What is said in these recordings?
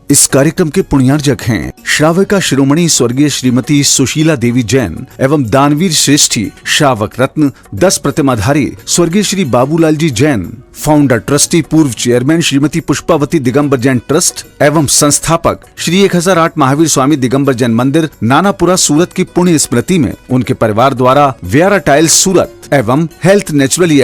इस कार्यक्रम के पुण्यार्जक हैं श्राविका शिरोमणि स्वर्गीय श्रीमती सुशीला देवी जैन एवं दानवीर श्रेष्ठी श्रावक रत्न 10 प्रतिमाधारी स्वर्गीय श्री बाबूलाल जी जैन, फाउंडर ट्रस्टी पूर्व चेयरमैन श्रीमती पुष्पावती दिगंबर जैन ट्रस्ट एवं संस्थापक श्री 1008 महावीर स्वामी दिगंबर जैन मंदिर नानापुरा सूरत की पुण्य स्मृति में उनके परिवार द्वारा व्यारा टाइल्स सूरत एवं हेल्थ नेचुरली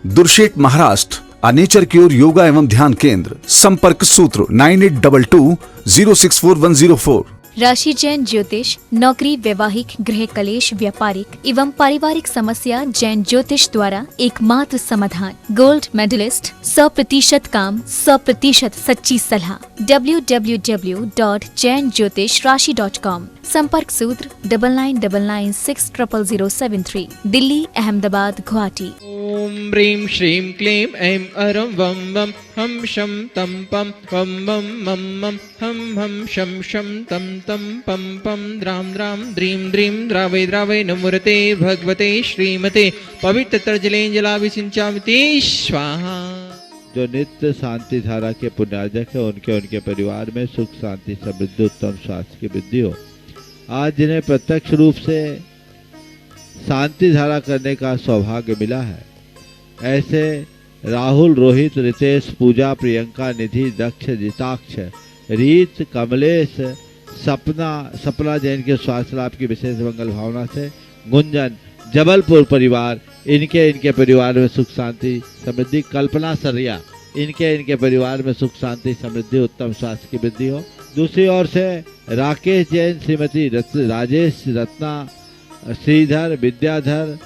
@दुर्शेट महाराष्ट्र नेचर क्योर योगा एवं ध्यान केंद्र। संपर्क सूत्र 9822064104। राशि जैन ज्योतिष, नौकरी, वैवाहिक, गृह कलेश, व्यापारिक एवं पारिवारिक समस्या जैन ज्योतिष द्वारा एकमात्र समाधान। गोल्ड मेडलिस्ट, 100% काम, 100% सच्ची सलाह। www.jainjyotishrashi.com। संपर्क सूत्र 9999600073। दिल्ली, अहमदाबाद, गुवाहाटी। ओम ह्रीं श्रीं क्लीं ऐं अरं वं वं हम शं तं पं वं वं मं मं हम हम शं शं तं तं पं पं द्रां द्रां द्रीं द्रीं द्रावै द्रावै नमोरते भगवते श्रीमते पवित्रतरजलेंजलाभिषिञ्चामि ते स्वाहा। जो नित्य शांति धारा के पुण्यार्जक है उनके परिवार में सुख शांति समृद्धि उत्तम स्वास्थ्य की वृद्धि हो। आज जिन्हें प्रत्यक्ष रूप से शांति धारा करने का सौभाग्य मिला है, ऐसे राहुल, रोहित, रितेश, पूजा, प्रियंका, निधि, दक्ष, जिताक्ष, रीत, कमलेश, सपना जैन के स्वास्थ्य लाभ की विशेष मंगल भावना से गुंजन, जबलपुर परिवार, इनके परिवार में सुख शांति समृद्धि। कल्पना सरिया, इनके परिवार में सुख शांति समृद्धि उत्तम स्वास्थ्य की वृद्धि हो। दूसरी ओर से राकेश जैन, श्रीमती राजेश, रत्ना, श्रीधर, विद्याधर,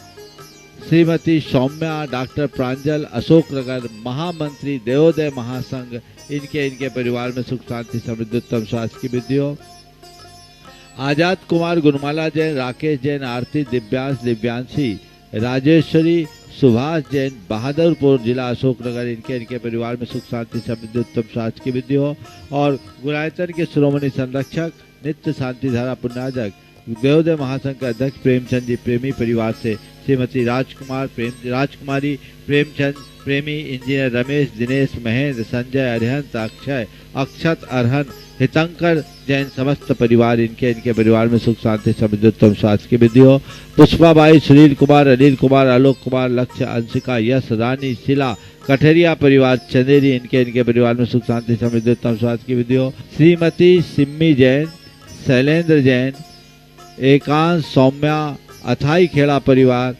श्रीमती सौम्या, डॉक्टर प्रांजल, अशोक नगर, महामंत्री, देवोदय महासंघ, इनके परिवार में सुख शांति समृद्धि उत्तम स्वास्थ्य की वृद्धि हो। आजाद कुमार, गुणमाला जैन, राकेश जैन, आरती, दिव्यांश, दिव्यांशी, राजेश्वरी, सुभाष जैन, बहादुरपुर जिला अशोकनगर, इनके परिवार में सुख शांति समृद्धि उत्तम स्वास्थ्य की वृद्धि हो। और गुणायतन के शिरोमणि संरक्षक नित्य शांति धारा पुण्यार्जक देवोदय महासंघ के अध्यक्ष प्रेमचंद जी प्रेमी परिवार से श्रीमती राजकुमारी, प्रेमचंद प्रेमी, इंजीनियर रमेश, दिनेश, महेंद्र, संजय, अरिहंत, अक्षय, अक्षत, अरहन, हितंकर जैन समस्त परिवार, इनके परिवार में सुख शांति समृद्धि उत्तम स्वास्थ्य की वृद्धि हो। पुष्पाबाई, सुनील कुमार, अनिल कुमार, आलोक कुमार, लक्ष्य, अंशिका, यश, रानी, शिला, कठेरिया परिवार, चंदेरी, इनके परिवार में सुख शांति समृद्धि उत्तम स्वास्थ्य की वृद्धि हो। श्रीमती सिम्मी जैन, शैलेंद्र जैन, एकांश, सौम्या, अथाई खेड़ा परिवार,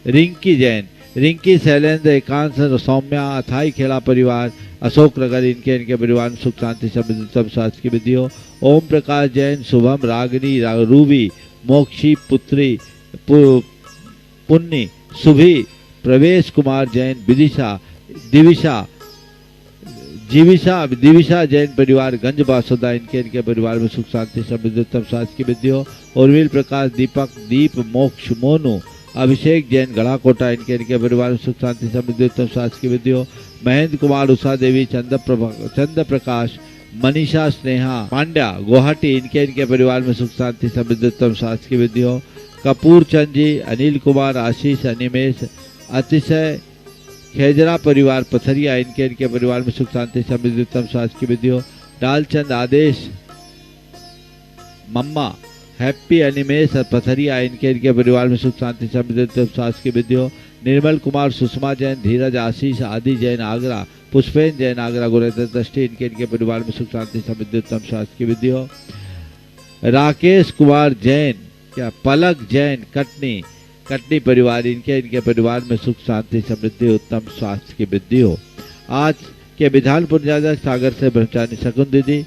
रिंकी जैन, रिंकी, शैलेंद्र, एकांश, सौम्या, अथाई खेड़ा परिवार, अशोक नगर, इनके परिवार में सुख शांति समृद्धि उत्तम स्वास्थ्य की वृद्धि हो। ओम प्रकाश जैन, शुभम, रागिनी, रूबी, मोक्षी, पुत्री, पुन्नी, सुभी, प्रवेश कुमार जैन, दिविशा जैन परिवार, गंज बासुदा, इनके परिवार में सुख शांति समृद्धि उत्तम स्वास्थ्य की वृद्धि हो। उर्मिल प्रकाश, दीपक, दीप, मोक्ष, मोनू, अभिषेक जैन, गढ़ाकोटा, इनके परिवार में सुख शांति समृद्धि उत्तम स्वास्थ्य की वृद्धि हो। महेंद्र कुमार, उषा देवी, चंद्र प्रकाश, मनीषा, स्नेहा पांड्या, गुवाहाटी, इनके परिवार में सुख शांति समृद्धि उत्तम स्वास्थ्य की वृद्धि हो। कपूर चंद जी, अनिल कुमार, आशीष, अनिमेश, अतिशय, खेजरा परिवार, पथरिया, इनके परिवार में सुख शांति समृद्धि उत्तम स्वास्थ्य की वृद्धि हो। डालचंद, आदेश, मम्मा, हैप्पी, अनिमेश, पथरिया, इनके परिवार में सुख शांति समृद्धि उत्तम स्वास्थ्य की वृद्धि हो। निर्मल कुमार, सुषमा जैन, धीरज, आशीष, आदि जैन, आगरा, पुष्पेन जैन, आगरा, गुरुदेव दृष्टि, इनके परिवार में सुख शांति समृद्धि उत्तम स्वास्थ्य की वृद्धि हो। राकेश कुमार जैन, पलक जैन, कटनी परिवार, इनके परिवार में सुख शांति समृद्धि उत्तम स्वास्थ्य की वृद्धि हो। आज के विधान पुण्यार्जक सागर से ब्रह्मचारी शकुन दीदी,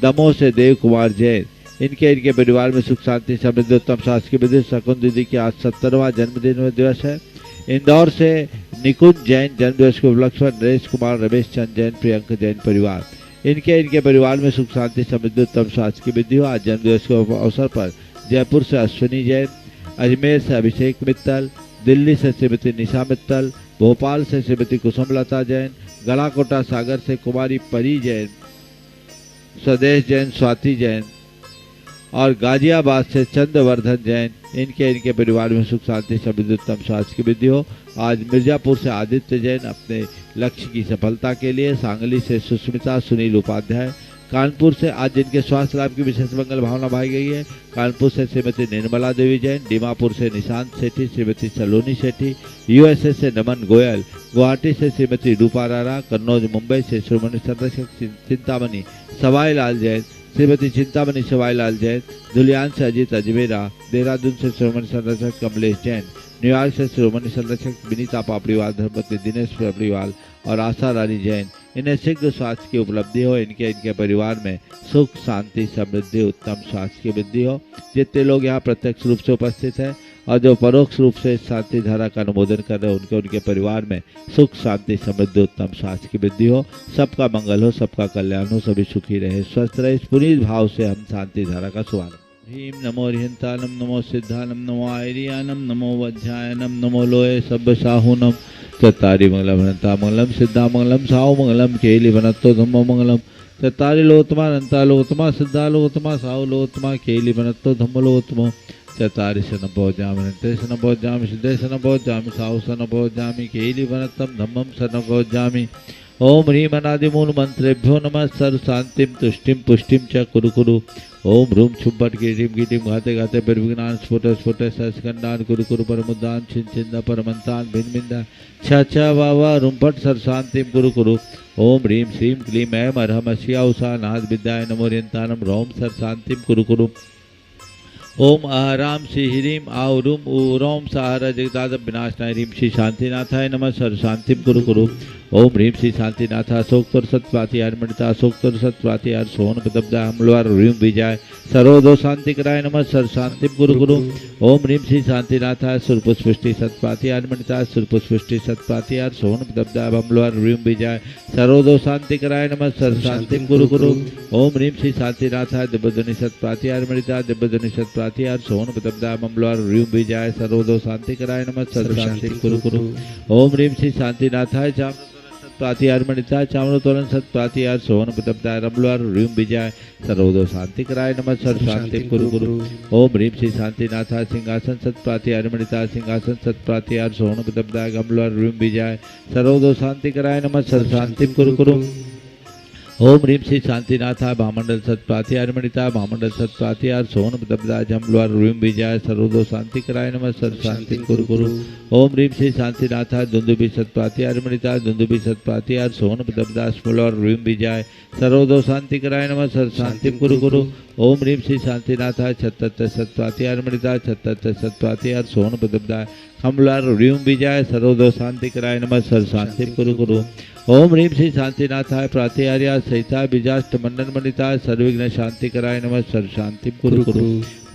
दमोह से देव कुमार जैन, इनके परिवार में सुख शांति समृद्धि उत्तम स्वास्थ्य की वृद्धि। शकुन दीदी की आज 70वां जन्मदिन दिवस है। इंदौर से निकुंज जैन, जन्मदिवस के उपलक्ष्य पर नरेश कुमार, रमेश चंद जैन, प्रियंक जैन परिवार, इनके परिवार में सुख शांति समृद्धि उत्तम स्वास्थ्य की वृद्धि हो। आज जन्मदिवस के अवसर पर जयपुर से अश्विनी जैन, अजमेर से अभिषेक मित्तल, दिल्ली से श्रीमती निशा मित्तल, भोपाल से श्रीमती कुसुमलता जैन, गलाकोटा सागर से कुमारी परी जैन, स्वदेश जैन, स्वाति जैन और गाजियाबाद से चंद्रवर्धन जैन, इनके परिवार में सुख शांति समृद्धि उत्तम स्वास्थ्य की वृद्धि हो। आज मिर्जापुर से आदित्य जैन अपने लक्ष्य की सफलता के लिए, सांगली से सुस्मिता सुनील उपाध्याय, कानपुर से आज जिनके स्वास्थ्य लाभ की विशेष मंगल भावना भाई गई है, कानपुर से श्रीमती निर्मला देवी जैन, दीमापुर से निशांत सेठी, श्रीमती सलोनी सेठी, यूएसए से नमन गोयल, गुवाहाटी से श्रीमती रूपा राणा, कन्नौज मुंबई से श्रीमती संरक्षक चिंतामणि सवाई लाल जैन, श्रीमती चिंतामणि सवाई लाल जैन, धुलियान से अजीत अजमेरा, देहरादून से श्रीमती संरक्षक कमलेश जैन, न्यूयॉर्क से श्रीमती संरक्षक विनीता पापड़ीवाल, धर्मपत्नी दिनेश पापड़ीवाल और आशा रानी जैन। इन्हें शीघ्र स्वास्थ्य की उपलब्धि हो, इनके परिवार में सुख शांति समृद्धि उत्तम स्वास्थ्य की वृद्धि हो। जितने लोग यहाँ प्रत्यक्ष रूप से उपस्थित हैं और जो परोक्ष रूप से शांति धारा का अनुमोदन कर रहे हैं, उनके परिवार में सुख शांति समृद्धि उत्तम स्वास्थ्य की वृद्धि हो, सबका मंगल हो, सबका कल्याण हो, सभी सुखी रहे, स्वस्थ रहे। इस पुनीत भाव से हम शांति धारा का शुभारंभ। ह्रीं नमो रिहंतानम, नमो सिद्धानम, नमो आयरियानम, नमो वज्रायनम, नमो लोये सब्ब साहुनम, चत्तारि मंगलम अनंता मंगलम, सिद्धा मंगलम, साहु मंगलम, केलि वनत्तो धम्मो मंगलम, चत्तारि लोकतमा अनंता लोकतमा, सिद्धा लोकतमा, साहु लोकतमा, केलि वनत्तो धम्मो लोकतमो, चत्तारि शनं भोजामि, अनन्ते शनं भोजामि, सिद्धे शनं भोजामि, साहु शनं भोजामि, केलि वनत्तं धम्मं शनं भोजामि। ओम ह्रीं अनादिमूल मंत्रेभ्यो नमः। सर्व शांतिम तुष्टिम पुष्टिम च कुरु कुरु। ओम ह्रूम छुम्पट गिटिम गिटिम घाते घाते निर्विघ्नान् स्फुट स्फुट सस्कंडान् कुरु कुरु परमुद्दान् छिन छिंद परमंतान् भिन्न भिन्न छ छ वा रुम्पट सर्व शांतिम कुरु कुरु। ओम ह्रीं श्रीं क्लीं ऐं अर्हम् अस्या उषा नाद विद्याय नमो रियंतानम रोम सर्व शांतिम कुरु कुरु। ओम अहराम श्री ह्रीं आउरूम ऊरोम सहारा जगदाद विनाशनाय ह्रीं श्री शांतिनाथाय नमः सर्व शांतिम कुरु कुरु। ओम ह्रीं श्री शांतिनाथ अशोकतर सत्प्रातिहार मणिता अशोकतर सत्प्रातिहार सोहन प्रदब्दा हमलवार ह्रीं विजय सर्वदो शांति कराय नमः सर्व शांतिम कुरु कुरु। ओम ह्रीं श्री शांतिनाथ सुरपुष्पुष्टि सत्प्रातिहार मणिता सुरपुष्पुष्टि सत्प्रातिहार सोहन प्रदब्दा हमलवार ह्रीं विजय सर्वदो शांति कराय नमः सर्व शांतिम कुरु कुरु। ओम ह्रीं श्री शांतिनाथ दिव्यध्वनि सत्प्रातिहार मणिता दिव्यध्वनि सत्प्रातिहार सोहन प्रदब्दा हमलवार ह्रीं विजय सर्वदो शांति कराय नमः सर्व शांतिम कुरु कुरु। ओम ह्रीं श्री शांतिनाथाय प्रातिहार मणिता चामरतोलन सत प्रातिहार सोहन प्रदब्दाय रमलवार ह्रीं विजय सर्वदो शांति कराय नमः सर्व शांति कुरु कुरु। ओम ह्रीं श्री शांतिनाथा सिंहासन सत प्रातिहार मणिता सिंहासन सत प्रातिहार सोहन प्रदब्दाय गमलवार ह्रीं विजय सर्वदो शांति कराय नमः सर्व शांति कुरु कुरु। ओम ह्रीं श्री शांतिनाथा भामंडल सत प्रातिहार मणिता भामंडल सत प्रातिहार सोहन प्रदब्दाय जमलवार ह्रीं विजय सर्वदो शांति कराय नमः सर्व शांति कुरु कुरु। ओम ह्रीं श्री शांतिनाथा दुंदुभि सत प्रातिहार मणिता दुंदुभि सत प्रातिहार सोहन प्रदब्दाय स्मलवार ह्रीं विजय सर्वदो शांति कराय नमः सर्व शांति कुरु कुरु। ओम ह्रीं श्री शांतिनाथा छत्तर सत प्रातिहार मणिता छत्तर सत प्रातिहार सोहन प्रदब्दाय हमलवार ह्रीं विजय सर्वदो शांति कराय नमः सर्व शांति कुरु कुरु। ओम ह्रीं श्री शांतिनाथाय प्रातिहार्या सहिता बीजाष्ट मंडन मणिता सर्वविघ्न शांति कराय नमः सर्व शांति कुरु कुरु।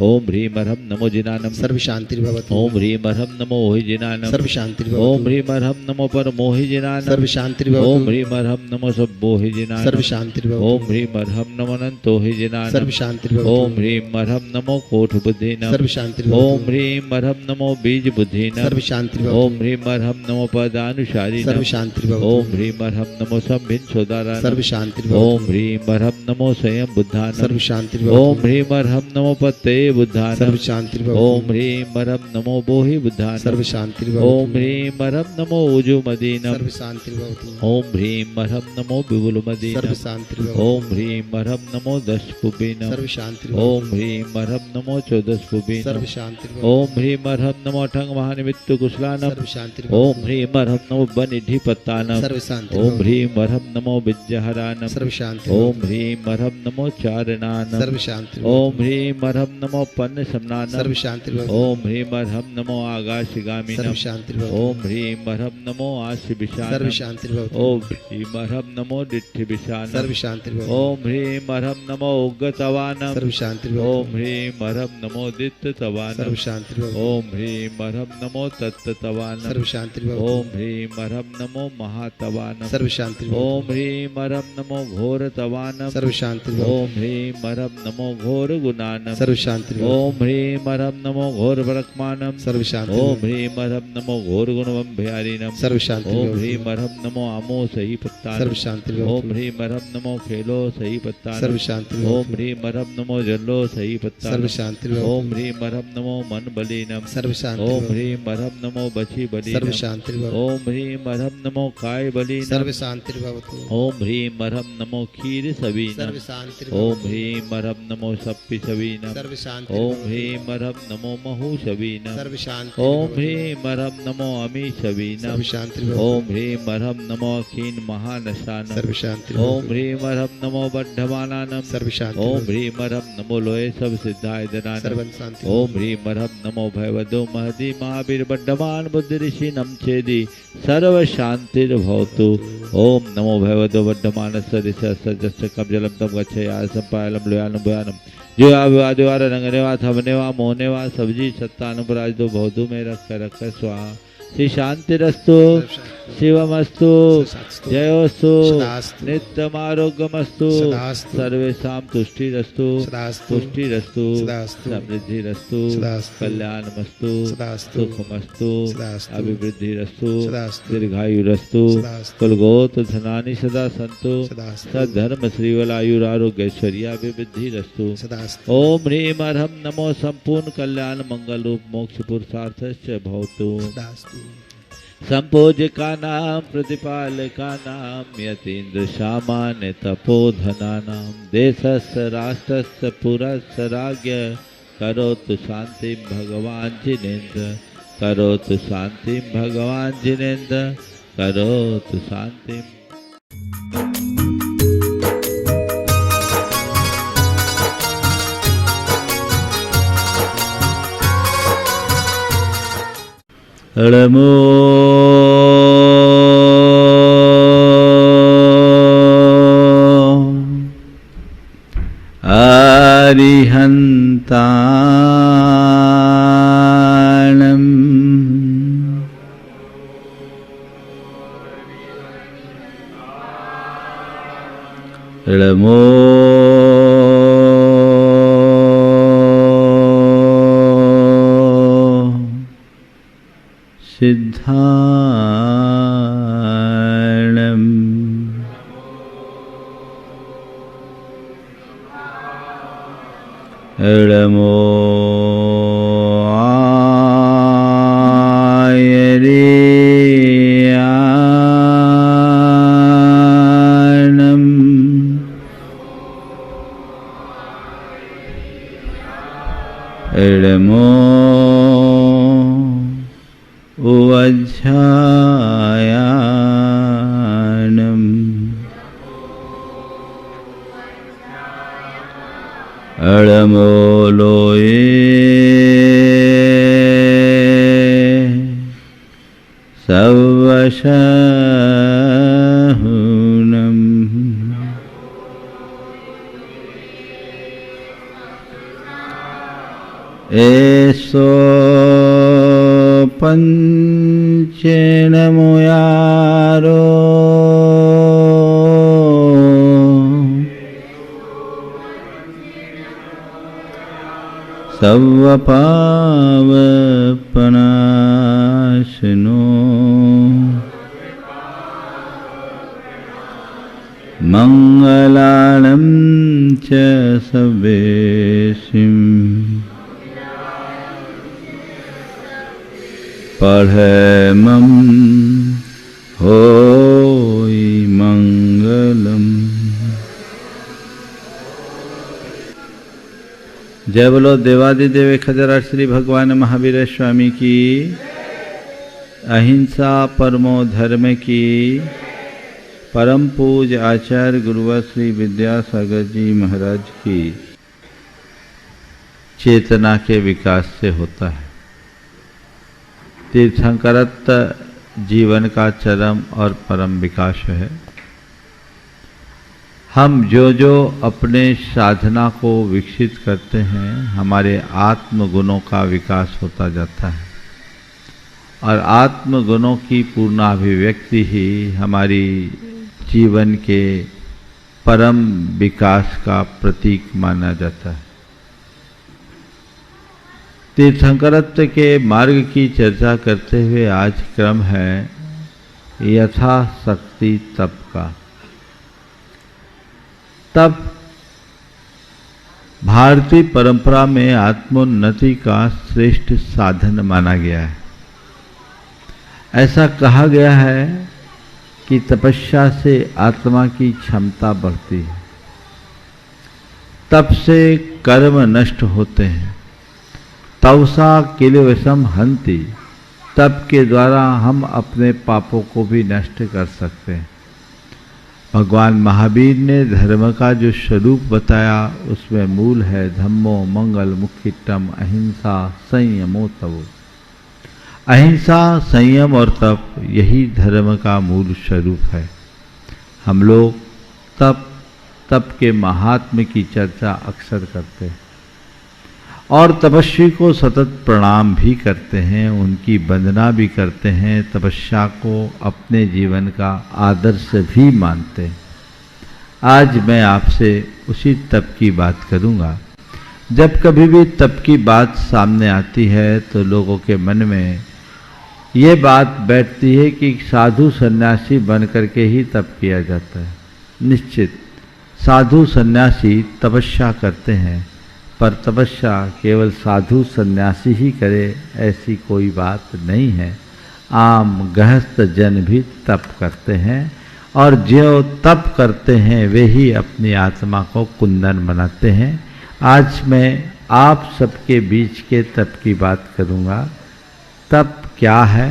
ओम ह्रीं अर्हम् नमो जिनानम सर्व शांतिर्भवतु। ओम ह्रीं अर्हम् नमो मोहि जिनानम सर्व शांतिर्भवतु। ओम ह्रीं अर्हम् नमो पर मोहि जिनानम सर्व शांतिर्भवतु। ओम ह्रीं अर्हम् नमो सब्बो हि जिनानम सर्व शांतिर्भवतु। ओम ह्रीं अर्हम् नमो अनंतो हि जिनानम सर्व शांतिर्भवतु। ओम ह्रीं अर्हम् नमो कोट बुद्धिनम सर्व शांतिर्भवतु। ओम ह्रीं अर्हम् नमो बीज बुद्धिनम सर्व शांतिर्भवतु। ओम ह्रीं अर्हम् नमो पदानुसारिणम सर्व शांतिर्भवतु। ओम ह्रीं अर्हम् नमो संभिन सोदारानम सर्व शांतिर्भवतु। ओम ह्रीं अर्हम् नमो स्वयं बुद्धानम सर्व शांतिर्भवतु। ओम ह्रीं अर्हम् नमो पते बुद्धानम सर्व शांतिर्भवतु। ओम ह्रीं अर्हम् नमो बोहि बुद्धानम सर्व शांतिर्भवतु। ओम ह्रीं अर्हम् नमो उजु मदीनम सर्व शांतिर्भवतु। ओम ह्रीं अर्हम् नमो विपुल सर्व मदीनम शांतिर्भवतु। ओम ह्रीं अर्हम् नमो दशपुबीनम सर्व शांतिर्भवतु। ओम ह्रीं अर्हम् नमो चौदशपुबीनम सर्व शांतिर्भवतु। ओम ह्रीं अर्हम् नमो ठंग महानिमित्त कुशलानम सर्व शांतिर्भवतु। ओम ह्रीं अर्हम् नमो बनिधि पत्तानम सर्व ओम शांतिर्भवतु। ह्रीं अर्हम् नमो विद्याहरानम सर्व शांतिर्भवतु। ओम ह्रीं अर्हम् नमो चारणानम सर्व शांतिर्भवतु। ओम ह्रीं अर्हम् नमो पन्न समनानम सर्व शांतिर्भवतु। ओम ह्रीं अर्हम् नमो आकाशगामिनम सर्व शांतिर्भवतु। ओम ह्रीं अर्हम् नमो आशि सर्व विशानम शांतिर्भवतु। ओम ह्रीं अर्हम् नमो दिट्ठि विशानम सर्व शांतिर्भवतु। ओम ह्रीं अर्हम् नमो उग्गतवानम सर्व शांतिर्भवतु। ओम ह्रीं अर्हम् नमो दित्ततवानम सर्व शांतिर्भवतु। ओम ह्रीं अर्हम् नमो तत्ततवानम सर्व शांतिर्भवतु। ओम ह्रीं अर्हम् नमो महातवानम सर्व शांतिर्भवतु। ओम ह्रीं अर्हम् नमो घोरतवानम सर्व शांतिर्भवतु। ओम ह्रीं अर्हम् नमो घोर गुणानम सर्व शांतिर्भवतु। शांति ओम ह्रीं मरहम नमो घोर ब्रह्माणम सर्व शांति ओम ह्रीं मरहम नमो घोर गुणवम भयारिणम सर्व शांति ओम ह्रीं मरहम नमो अमो सही पत्ता सर्व शांति ओम ह्रीं मरहम नमो खेलो सही पत्ता सर्व शांति ओम ह्रीं मरहम नमो जल्लो सही पत्ता सर्व शांति ओम ह्रीं मरहम नमो मन बलीनम सर्व शांति ओम ह्रीं मरहम नमो बची सर्व बलीनम शांति ओम ह्रीं मरहम नमो काय बलीनम सर्व शांति भवतु ओम ह्रीं मरहम नमो खीर सबीनम सर्व शांति ओम ह्रीं मरहम नमो सप्पि सबीनम सर्व शांति ओम ह्रीं मरहम नमो महु सबीनम सर्व शांति ओम ह्रीं मरहम नमो अमी सबीनम सर्व शांति ओम ह्रीं मरहम नमो अखीन महानशानम सर्व शांति ओम ह्रीं मरहम नमो बड्ढमानानम सर्व शांति ओम ह्रीं मरहम नमो लोये सब सिद्धाय दनानम सर्व शांति ओम ह्रीं मरहम नमो भयवदो महदी महावीर बड्ढमान बुद्धि ऋषि नम छेदी सर्व शांतिर्भवतु ओम नमो भगवतो वर्धमानस्य दिशस्य कमजलम तम गच्छया संपायलम लोयानम भयानम जीवा विवादिवार रंगनेवा थमनेवा मोहनेवा सब्जी सत्तानुपराज दो भौतु में रख स्वाहा श्री शांतिरस्तु शिवमस्तु जयोस्तु नित्यमारोग्यमस्तु सर्वेषां तुष्टिरस्तु पुष्टिरस्तु समृद्धिरस्तु कल्याणमस्तु सुखमस्तु अभिवृद्धिरस्तु दीर्घायुरस्तु कुलगोत धनानि सदा सन्तु सद्धर्म श्रीवलायुरारोग्यैश्वर्याभिवृद्धिरस्तु ओम ह्रीं मरहम नमो संपूर्ण कल्याण मंगल रूप मोक्ष पुरुषार्थश्च भवतु संपूज्य का नाम प्रतिपाल का नाम यतीन्द्र सामान्य तपोधना नाम देशस्य राष्ट्रस्य पुरस्य राज्ञ करोतु शांति भगवान जिनेन्द्र करोतु शांति भगवान जिनेन्द्र करोतु शांति। नमो अरिहन्ताणं नमो सिद्धाणं नमो आयर्याणं नमो उवज्झायाणं नमो लोये सवशहुनं एषो पंचनमुयारो सवपावपनाशनो मंगलानं च सवेशिं पढ़मं होई मंगलम। जय बोलो देवादिदेव खजरा श्री भगवान महावीर स्वामी की, अहिंसा परमो धर्म की, परम पूज आचार्य गुरुवर श्री विद्यासागर जी महाराज की चेतना के विकास से होता है। तीर्थंकरत्व जीवन का चरम और परम विकास है। हम जो अपने साधना को विकसित करते हैं, हमारे आत्म गुणों का विकास होता जाता है और आत्म गुणों की पूर्णाभिव्यक्ति ही हमारी जीवन के परम विकास का प्रतीक माना जाता है। तीर्थंकरत्व के मार्ग की चर्चा करते हुए आज क्रम है यथाशक्ति तप का। तप भारतीय परंपरा में आत्मोन्नति का श्रेष्ठ साधन माना गया है। ऐसा कहा गया है कि तपस्या से आत्मा की क्षमता बढ़ती है, तप से कर्म नष्ट होते हैं, तवसा किलवशम हंति, तप के द्वारा हम अपने पापों को भी नष्ट कर सकते हैं। भगवान महावीर ने धर्म का जो स्वरूप बताया उसमें मूल है धम्मो मंगल मुख्यतम अहिंसा संयमो तवो। अहिंसा संयम और तप यही धर्म का मूल स्वरूप है। हम लोग तप के महात्म्य की चर्चा अक्सर करते हैं और तपस्वी को सतत प्रणाम भी करते हैं, उनकी वंदना भी करते हैं, तपस्या को अपने जीवन का आदर्श भी मानते हैं। आज मैं आपसे उसी तप की बात करूंगा। जब कभी भी तप की बात सामने आती है तो लोगों के मन में ये बात बैठती है कि साधु सन्यासी बन करके ही तप किया जाता है। निश्चित साधु सन्यासी तपस्या करते हैं, पर तपस्या केवल साधु सन्यासी ही करे ऐसी कोई बात नहीं है। आम गृहस्थ जन भी तप करते हैं और जो तप करते हैं वे ही अपनी आत्मा को कुंदन बनाते हैं। आज मैं आप सबके बीच के तप की बात करूंगा। तप क्या है,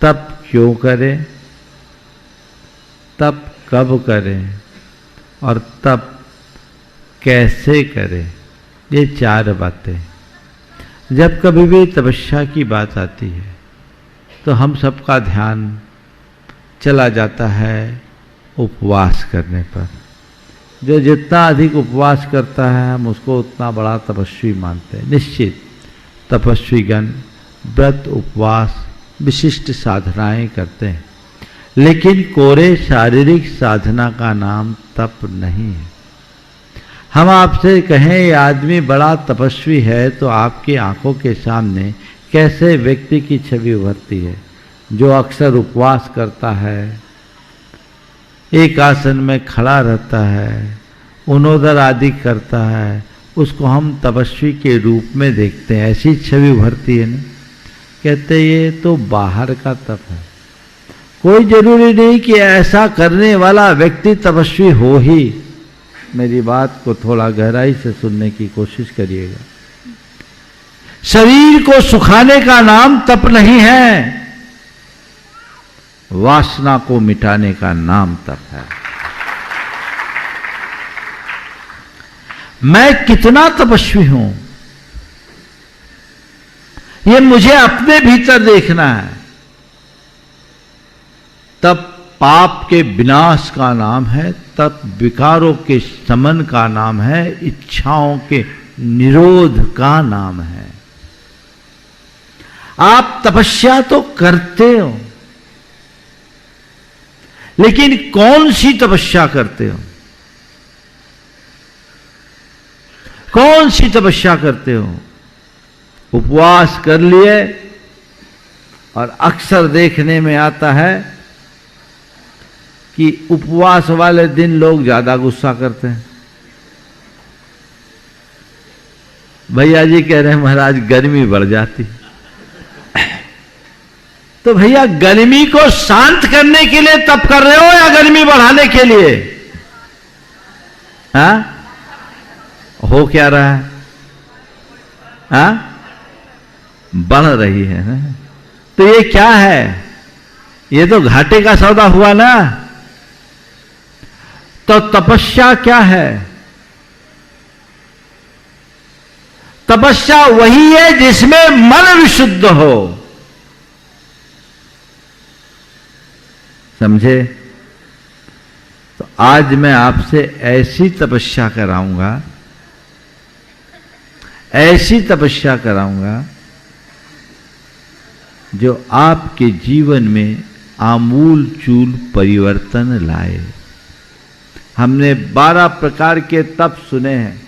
तप क्यों करें, तप कब करें और तप कैसे करें, ये 4 बातें। जब कभी भी तपस्या की बात आती है तो हम सबका ध्यान चला जाता है उपवास करने पर। जो जितना अधिक उपवास करता है हम उसको उतना बड़ा तपस्वी मानते हैं। निश्चित तपस्वीगण व्रत उपवास विशिष्ट साधनाएं करते हैं, लेकिन कोरे शारीरिक साधना का नाम तप नहीं है। हम आपसे कहें ये आदमी बड़ा तपस्वी है तो आपकी आंखों के सामने कैसे व्यक्ति की छवि उभरती है? जो अक्सर उपवास करता है, एक आसन में खड़ा रहता है, उनोदर आदि करता है, उसको हम तपस्वी के रूप में देखते हैं। ऐसी छवि उभरती है ना, कहते ये तो बाहर का तप है। कोई जरूरी नहीं कि ऐसा करने वाला व्यक्ति तपस्वी हो ही। मेरी बात को थोड़ा गहराई से सुनने की कोशिश करिएगा। शरीर को सुखाने का नाम तप नहीं है, वासना को मिटाने का नाम तप है। मैं कितना तपस्वी हूं ये मुझे अपने भीतर देखना है। तप पाप के विनाश का नाम है, तप विकारों के शमन का नाम है, इच्छाओं के निरोध का नाम है। आप तपस्या तो करते हो, लेकिन कौन सी तपस्या करते हो? कौन सी तपस्या करते हो? उपवास कर लिए और अक्सर देखने में आता है कि उपवास वाले दिन लोग ज्यादा गुस्सा करते हैं। भैया जी कह रहे हैं महाराज गर्मी बढ़ जाती। तो भैया गर्मी को शांत करने के लिए तप कर रहे हो या गर्मी बढ़ाने के लिए? हाँ, हो क्या रहा है? हाँ, बढ़ रही है ना। तो ये क्या है? ये तो घाटे का सौदा हुआ ना। तो तपस्या क्या है? तपस्या वही है जिसमें मन विशुद्ध हो। समझे? तो आज मैं आपसे ऐसी तपस्या कराऊंगा, ऐसी तपस्या कराऊंगा जो आपके जीवन में आमूल चूल परिवर्तन लाए। हमने 12 प्रकार के तप सुने हैं।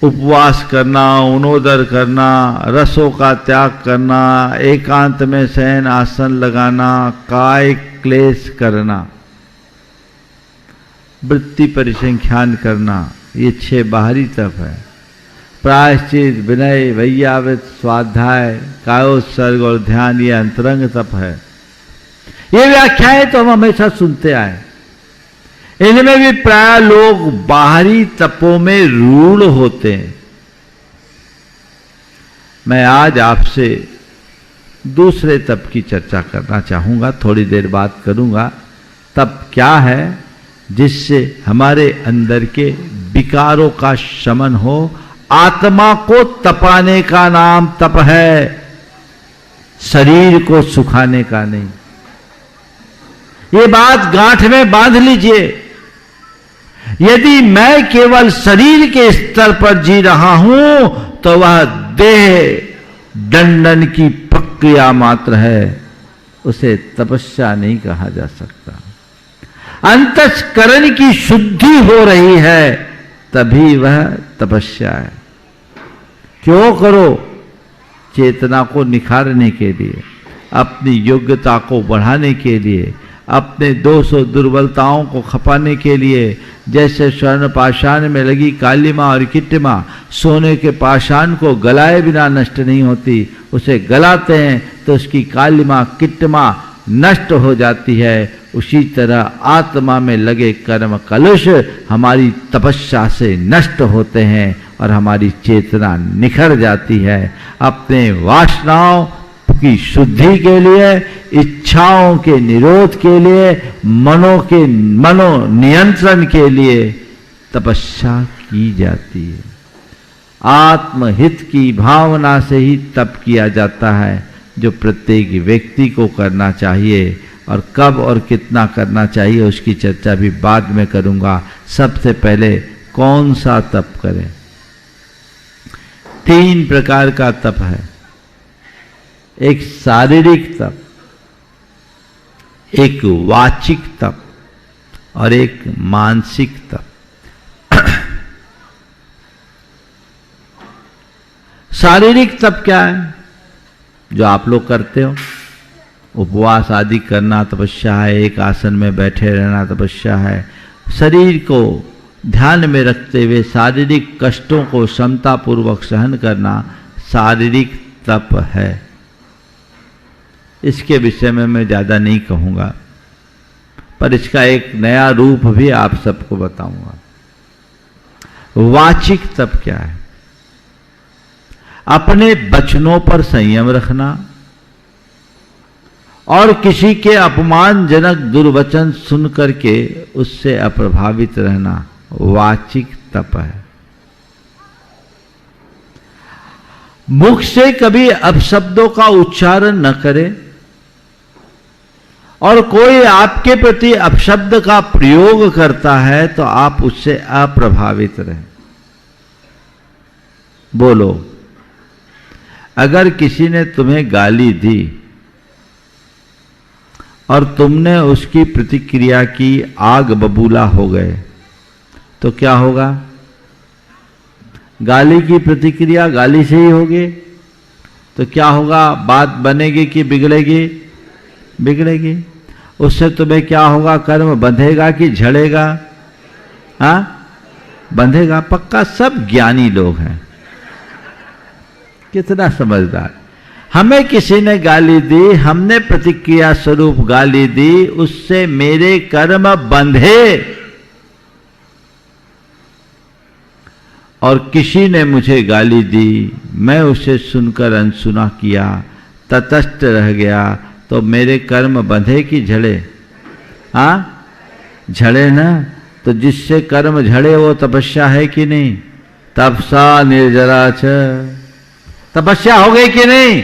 उपवास करना, उनोदर करना, रसों का त्याग करना, एकांत में शयन आसन लगाना, काय क्लेश करना, वृत्ति परिसंख्यान करना, ये 6 बाहरी तप है। प्रायश्चित, विनय, वैयावृत, स्वाध्याय, कायोत्सर्ग और ध्यान, ये अंतरंग तप है। ये व्याख्याएं तो हम हमेशा सुनते आए। इनमें भी प्राय लोग बाहरी तपों में रूढ़ होते हैं। मैं आज आपसे दूसरे तप की चर्चा करना चाहूंगा, थोड़ी देर बाद करूंगा। तप क्या है? जिससे हमारे अंदर के विकारों का शमन हो। आत्मा को तपाने का नाम तप है, शरीर को सुखाने का नहीं। ये बात गांठ में बांध लीजिए। यदि मैं केवल शरीर के स्तर पर जी रहा हूं तो वह देह दंडन की प्रक्रिया मात्र है, उसे तपस्या नहीं कहा जा सकता। अंतःकरण की शुद्धि हो रही है तभी वह तपस्या है। क्यों करो? चेतना को निखारने के लिए, अपनी योग्यता को बढ़ाने के लिए, अपने दोष और दुर्बलताओं को खपाने के लिए। जैसे स्वर्ण पाषाण में लगी कालिमा और किट्टिमा सोने के पाषाण को गलाए बिना नष्ट नहीं होती, उसे गलाते हैं तो उसकी कालिमा किट्टिमा नष्ट हो जाती है। उसी तरह आत्मा में लगे कर्म कलुष हमारी तपस्या से नष्ट होते हैं और हमारी चेतना निखर जाती है। अपने वासनाओं की शुद्धि के लिए, इच्छाओं के निरोध के लिए, मनो नियंत्रण के लिए तपस्या की जाती है। आत्महित की भावना से ही तप किया जाता है, जो प्रत्येक व्यक्ति को करना चाहिए। और कब और कितना करना चाहिए उसकी चर्चा भी बाद में करूंगा। सबसे पहले कौन सा तप करें? 3 प्रकार का तप है। एक शारीरिक तप, एक वाचिक तप और एक मानसिक तप। शारीरिक तप क्या है? जो आप लोग करते हो, उपवास आदि करना तपस्या है, एक आसन में बैठे रहना तपस्या है। शरीर को ध्यान में रखते हुए शारीरिक कष्टों को क्षमतापूर्वक सहन करना शारीरिक तप है। इसके विषय में मैं ज़्यादा नहीं कहूँगा, पर इसका एक नया रूप भी आप सबको बताऊंगा। वाचिक तप क्या है? अपने वचनों पर संयम रखना और किसी के अपमानजनक दुर्वचन सुन करके उससे अप्रभावित रहना वाचिक तप है। मुख से कभी अपशब्दों का उच्चारण न करें और कोई आपके प्रति अपशब्द का प्रयोग करता है तो आप उससे अप्रभावित रहें। बोलो, अगर किसी ने तुम्हें गाली दी और तुमने उसकी प्रतिक्रिया की, आग बबूला हो गए, तो क्या होगा? गाली की प्रतिक्रिया गाली से ही होगी, तो क्या होगा? बात बनेगी कि बिगड़ेगी? बिगड़ेगी। उससे तुम्हें क्या होगा? कर्म बंधेगा कि झड़ेगा? हाँ, बंधेगा पक्का। सब ज्ञानी लोग हैं, कितना समझदार। हमें किसी ने गाली दी, हमने प्रतिक्रिया स्वरूप गाली दी, उससे मेरे कर्म बंधे और किसी ने मुझे गाली दी, मैं उसे सुनकर अनसुना किया, तटस्थ रह गया, तो मेरे कर्म बंधे कि झड़े? हाँ, झड़े ना। तो जिससे कर्म झड़े वो तपस्या है कि नहीं? तपसा निर्जरा च, तपस्या हो गई कि नहीं?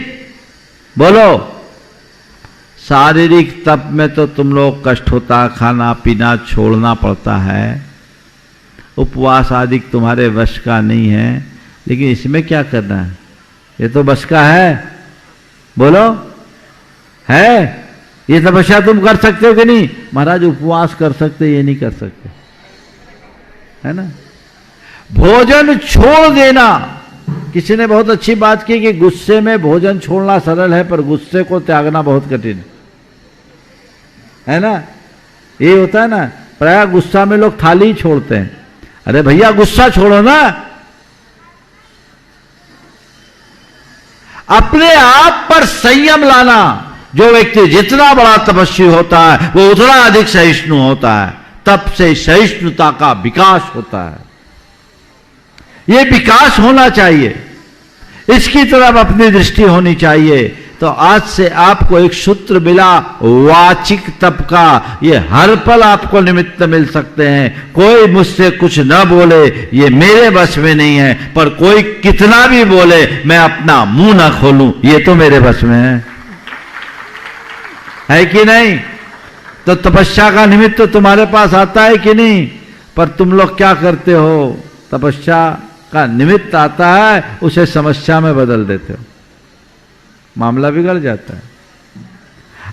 बोलो। शारीरिक तप में तो तुम लोग कष्ट होता, खाना पीना छोड़ना पड़ता है, उपवास आदि तुम्हारे वश का नहीं है, लेकिन इसमें क्या करना है? ये तो वश का है। बोलो, है? ये तपस्या तुम कर सकते हो कि नहीं? महाराज उपवास कर सकते, ये नहीं कर सकते, है ना। भोजन छोड़ देना। किसी ने बहुत अच्छी बात की कि गुस्से में भोजन छोड़ना सरल है, पर गुस्से को त्यागना बहुत कठिन है ना। ये होता है ना, प्राय गुस्सा में लोग थाली ही छोड़ते हैं। अरे भैया गुस्सा छोड़ो ना। अपने आप पर संयम लाना। जो व्यक्ति जितना बड़ा तपस्वी होता है वो उतना अधिक सहिष्णु होता है। तप से सहिष्णुता का विकास होता है। ये विकास होना चाहिए, इसकी तरफ अपनी दृष्टि होनी चाहिए। तो आज से आपको एक सूत्र मिला वाचिक तप का। ये हर पल आपको निमित्त मिल सकते हैं। कोई मुझसे कुछ न बोले ये मेरे बस में नहीं है, पर कोई कितना भी बोले मैं अपना मुंह ना खोलूं ये तो मेरे बस में है कि नहीं। तो तपस्या का निमित्त तुम्हारे पास आता है कि नहीं। पर तुम लोग क्या करते हो, तपस्या का निमित्त आता है उसे समस्या में बदल देते हो, मामला बिगड़ जाता है।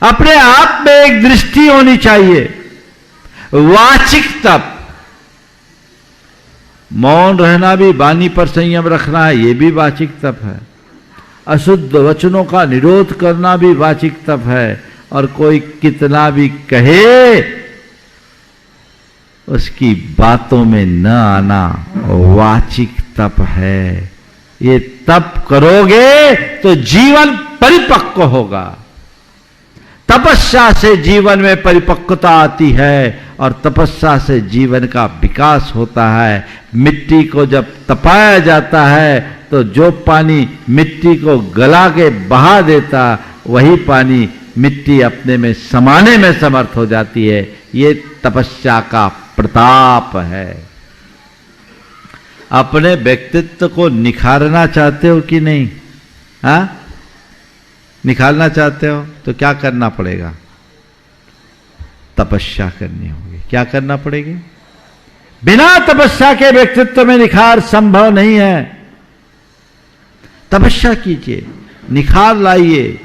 अपने आप में एक दृष्टि होनी चाहिए। वाचिक तप, मौन रहना भी, वाणी पर संयम रखना है, यह भी वाचिक तप है। अशुद्ध वचनों का निरोध करना भी वाचिक तप है। और कोई कितना भी कहे उसकी बातों में न आना वाचिक तप है। ये तप करोगे तो जीवन परिपक्व होगा। तपस्या से जीवन में परिपक्वता आती है और तपस्या से जीवन का विकास होता है। मिट्टी को जब तपाया जाता है तो जो पानी मिट्टी को गला के बहा देता, वही पानी मिट्टी अपने में समाने में समर्थ हो जाती है। ये तपस्या का प्रताप है। अपने व्यक्तित्व को निखारना चाहते हो कि नहीं? हाँ, निखारना चाहते हो तो क्या करना पड़ेगा? तपस्या करनी होगी। क्या करना पड़ेगी? बिना तपस्या के व्यक्तित्व में निखार संभव नहीं है। तपस्या कीजिए, निखार लाइए।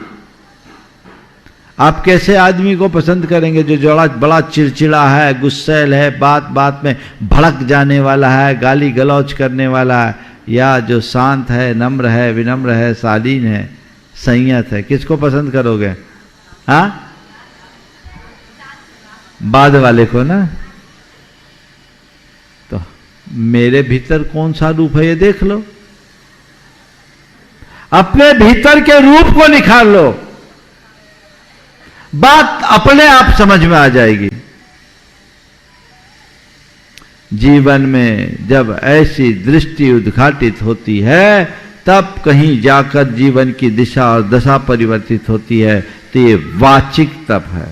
आप कैसे आदमी को पसंद करेंगे? जो बड़ा चिड़चिड़ा है, गुस्सैल है, बात बात में भड़क जाने वाला है, गाली गलौज करने वाला है, या जो शांत है, नम्र है, विनम्र है, शालीन है, संयत है? किसको पसंद करोगे? हाँ, बाद वाले को ना। तो मेरे भीतर कौन सा रूप है ये देख लो। अपने भीतर के रूप को निखार लो, बात अपने आप समझ में आ जाएगी। जीवन में जब ऐसी दृष्टि उद्घाटित होती है तब कहीं जाकर जीवन की दिशा और दशा परिवर्तित होती है। तो ये वाचिक तप है।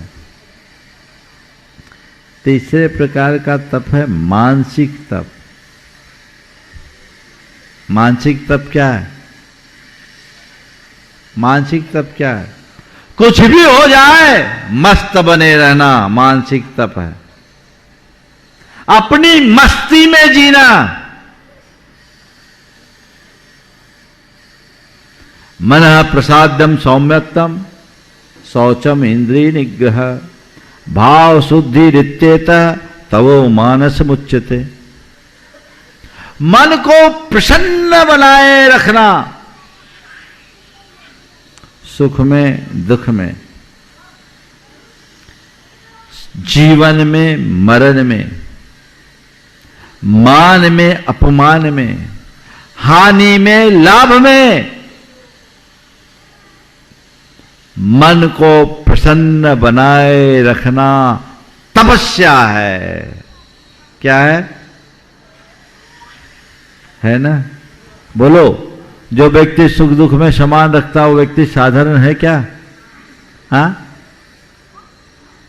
तीसरे प्रकार का तप है मानसिक तप। मानसिक तप क्या है? मानसिक तप क्या है? कुछ भी हो जाए मस्त बने रहना मानसिक तप है। अपनी मस्ती में जीना। मनः प्रसादम सौम्यत्तम शौचम इंद्रिय निग्रह भाव शुद्धि रित्येत तवो मानस मुच्यते। मन को प्रसन्न बनाए रखना, सुख में दुख में, जीवन में मरण में, मान में अपमान में, हानि में लाभ में, मन को प्रसन्न बनाए रखना तपस्या है। क्या है ना? बोलो। जो व्यक्ति सुख दुख में समान रखता है वो व्यक्ति साधारण है क्या? हाँ,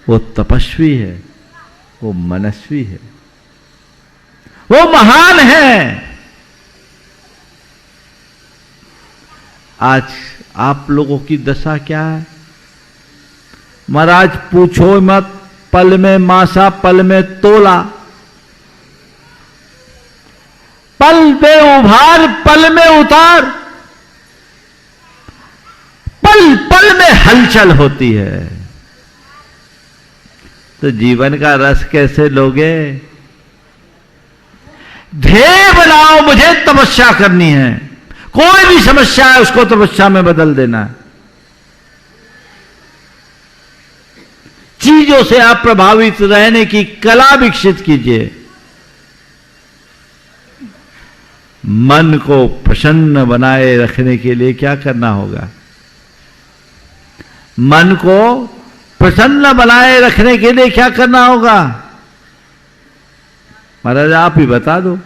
वो तपस्वी है, वो मनस्वी है, वो महान है। आज आप लोगों की दशा क्या है? महाराज पूछो मत, पल में मासा पल में तोला, पल में उभार पल में उतार, पल पल में हलचल होती है। तो जीवन का रस कैसे लोगे? ध्येय बनाओ, मुझे तपस्या करनी है। कोई भी समस्या है उसको तपस्या में बदल देना है। चीजों से आप प्रभावित रहने की कला विकसित कीजिए। मन को प्रसन्न बनाए रखने के लिए क्या करना होगा? मन को प्रसन्न बनाए रखने के लिए क्या करना होगा? महाराज आप ही बता दो।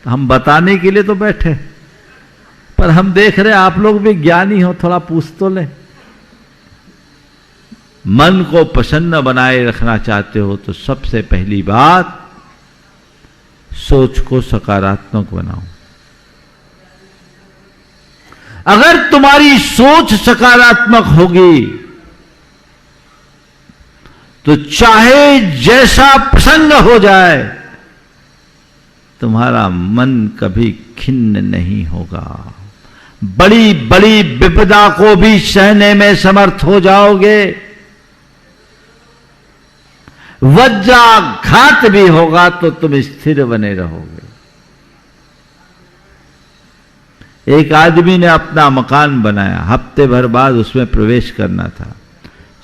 हम बताने के लिए तो बैठे, पर हम देख रहे आप लोग भी ज्ञानी हो, थोड़ा पूछ तो ले। मन को प्रसन्न बनाए रखना चाहते हो तो सबसे पहली बात, सोच को सकारात्मक बनाओ। अगर तुम्हारी सोच सकारात्मक होगी तो चाहे जैसा प्रसंग हो जाए, तुम्हारा मन कभी खिन्न नहीं होगा। बड़ी बड़ी विपदा को भी सहने में समर्थ हो जाओगे। वज्राघात भी होगा तो तुम स्थिर बने रहोगे। एक आदमी ने अपना मकान बनाया, हफ्ते भर बाद उसमें प्रवेश करना था।